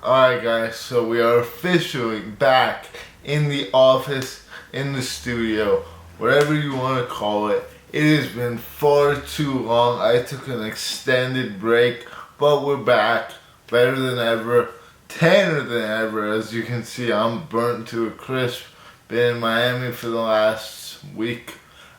Alright guys, so we are officially back in the office, in the studio, whatever you want to call it. It has been far too long. I took an extended break, but we're back, better than ever, tanner than ever. As you can see, I'm burnt to a crisp. Been in Miami for the last week.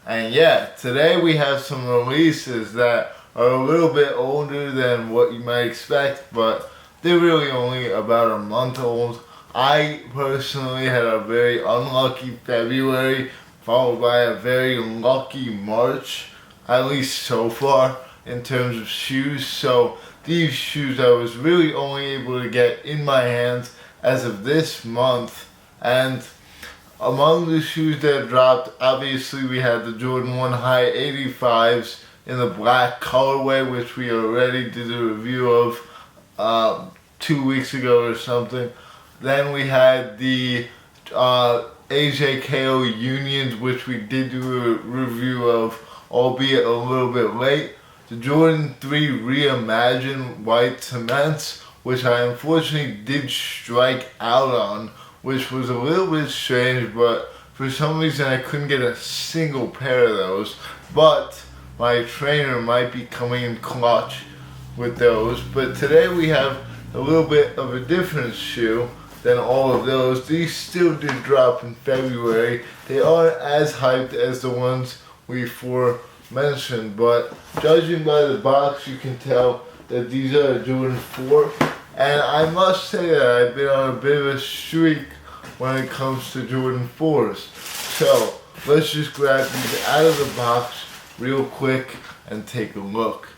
And yeah, today we have some releases that are a little bit older than what you might expect, but they're really only about a month old. I personally had a very unlucky February, followed by a very lucky March, at least so far, in terms of shoes. So these shoes I was really only able to get in my hands as of this month. And among the shoes that dropped, obviously we had the Jordan 1 High 85s in the black colorway, which we already did a review of 2 weeks ago or something. Then we had the AJKO Unions, which we did do a review of, albeit a little bit late. The Jordan 3 Reimagined White Cements, which I unfortunately did strike out on, which was a little bit strange, but for some reason I couldn't get a single pair of those. But my trainer might be coming in clutch with those. But today we have a little bit of a different shoe than all of those. These still did drop in February. They aren't as hyped as the ones we mentioned, but judging by the box you can tell that these are a Jordan 4. And I must say that I've been on a bit of a streak when it comes to Jordan 4s. So let's just grab these out of the box real quick and take a look.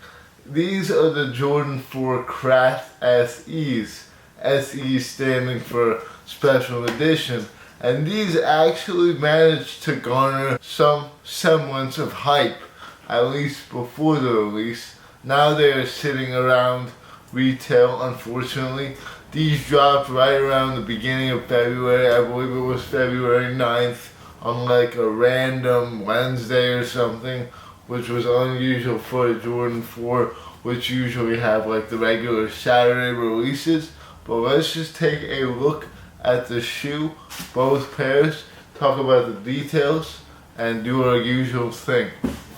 These are the Jordan 4 Craft SEs. SE standing for Special Edition. And these actually managed to garner some semblance of hype, at least before the release. Now they are sitting around retail, unfortunately. These dropped right around the beginning of February. I believe it was February 9th, on like a random Wednesday or something, which was unusual for a Jordan 4, which usually have like the regular Saturday releases. But let's just take a look at the shoe, both pairs, talk about the details, and do our usual thing.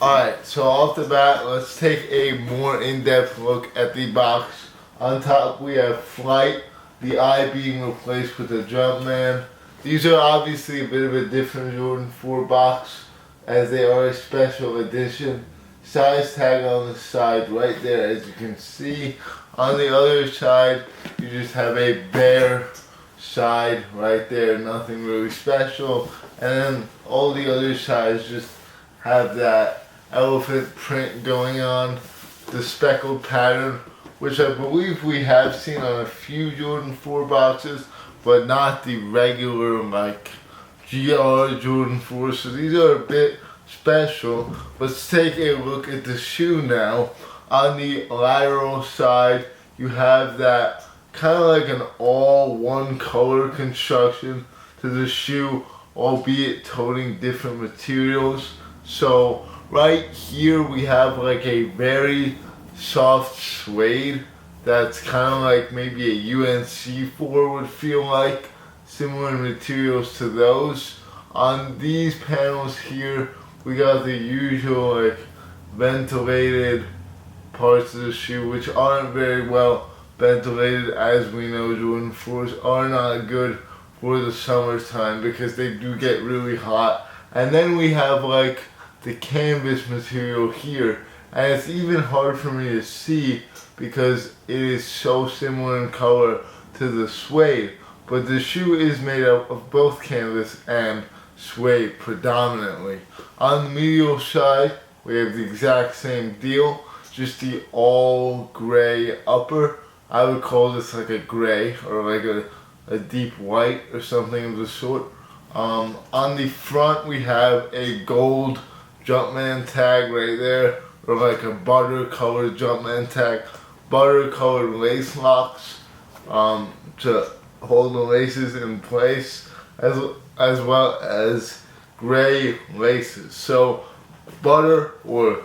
Alright, so off the bat, let's take a more in-depth look at the box. On top we have Flight, the eye being replaced with the Jumpman. These are obviously a bit of a different Jordan 4 box, as they are a special edition. Size tag on the side right there, as you can see. On the other side, you just have a bare side right there, nothing really special. And then all the other sides just have that elephant print going on, the speckled pattern, which I believe we have seen on a few Jordan 4 boxes, but not the regular like GR Jordan 4. So these are a bit special. Let's take a look at the shoe now. On the lateral side, you have that kind of like an all one color construction to the shoe, albeit toting different materials. So right here we have like a very soft suede that's kind of like maybe a UNC 4 would feel like, similar materials to those. On these panels here, we got the usual like ventilated parts of the shoe, which aren't very well ventilated. As we know, Jordan 4s are not good for the summertime because they do get really hot. And then we have like the canvas material here, and it's even hard for me to see because it is so similar in color to the suede. But the shoe is made up of both canvas and suede predominantly. On the medial side, we have the exact same deal, just the all gray upper. I would call this like a gray or like a deep white or something of the sort. On the front we have a gold Jumpman tag right there, or like a butter colored Jumpman tag, butter colored lace locks to hold the laces in place, as well as gray laces. So butter or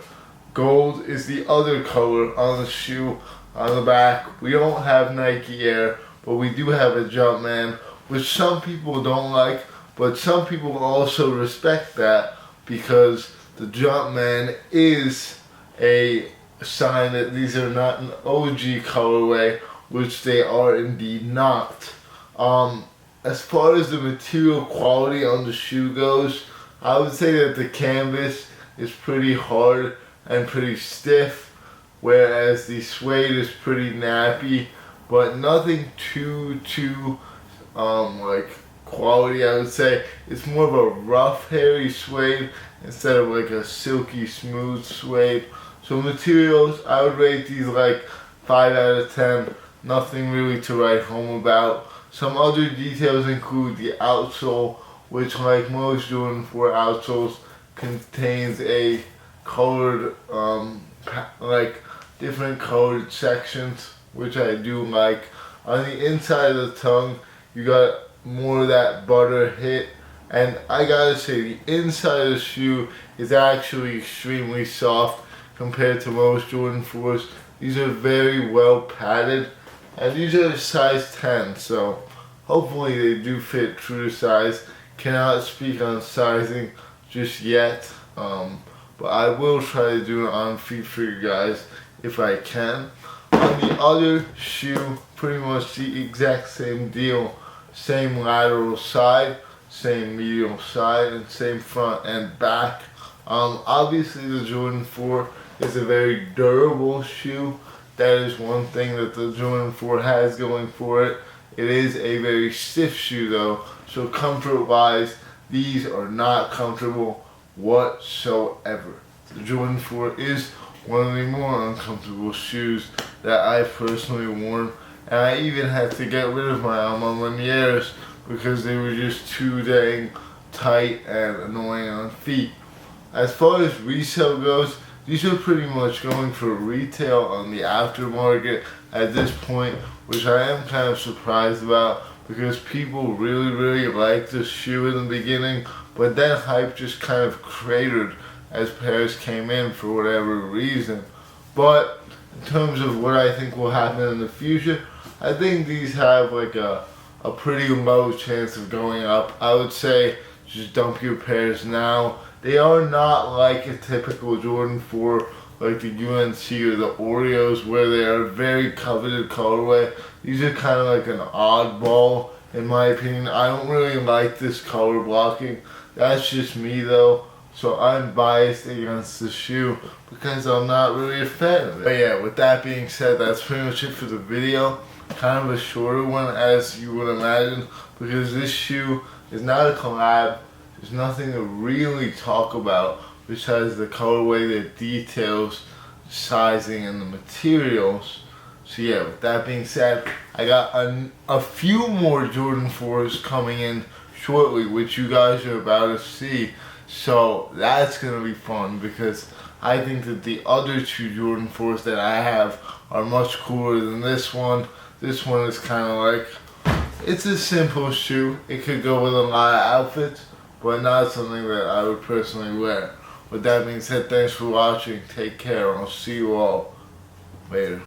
gold is the other color on the shoe. On the back we don't have Nike Air, but we do have a Jumpman, which some people don't like, but some people also respect that because the Jumpman is a sign that these are not an OG colorway, which they are indeed not. As far as the material quality on the shoe goes, I would say that the canvas is pretty hard and pretty stiff, whereas the suede is pretty nappy, but nothing too like quality. I would say it's more of a rough, hairy suede instead of like a silky, smooth suede. So materials, I would rate these like 5 out of 10. Nothing really to write home about. Some other details include the outsole, which like most Jordan 4 outsoles contains a colored, like different colored sections, which I do like. On the inside of the tongue, you got more of that butter hit, and I gotta say the inside of the shoe is actually extremely soft compared to most Jordan 4s. These are very well padded, and these are size 10, so hopefully they do fit true to size. Cannot speak on sizing just yet, but I will try to do it on feet for you guys if I can. On the other shoe, pretty much the exact same deal. Same lateral side, same medial side, and same front and back. Obviously the Jordan 4 is a very durable shoe. That is one thing that the Jordan 4 has going for it. It is a very stiff shoe though, so comfort wise, these are not comfortable whatsoever. The Jordan 4 is one of the more uncomfortable shoes that I've personally worn, and I even had to get rid of my Alma Lunieres because they were just too dang tight and annoying on feet. As far as resale goes, these are pretty much going for retail on the aftermarket at this point, which I am kind of surprised about because people really liked this shoe in the beginning, but then hype just kind of cratered as pairs came in for whatever reason. But in terms of what I think will happen in the future, I think these have like a pretty low chance of going up. I would say just dump your pairs now. They are not like a typical Jordan 4 like the UNC or the Oreos, where they are a very coveted colorway. These are kind of like an oddball in my opinion. I don't really like this color blocking. That's just me though. So I'm biased against the shoe because I'm not really a fan of it. But yeah, with that being said, that's pretty much it for the video. Kind of a shorter one as you would imagine because this shoe is not a collab. There's nothing to really talk about besides the colorway, the details, sizing, and the materials. So yeah, with that being said, I got a few more Jordan 4s coming in shortly, which you guys are about to see. So that's going to be fun because I think that the other two Jordan 4s that I have are much cooler than this one. This one is kind of like, it's a simple shoe. It could go with a lot of outfits, but not something that I would personally wear. With that being said, thanks for watching. Take care, and I'll see you all later.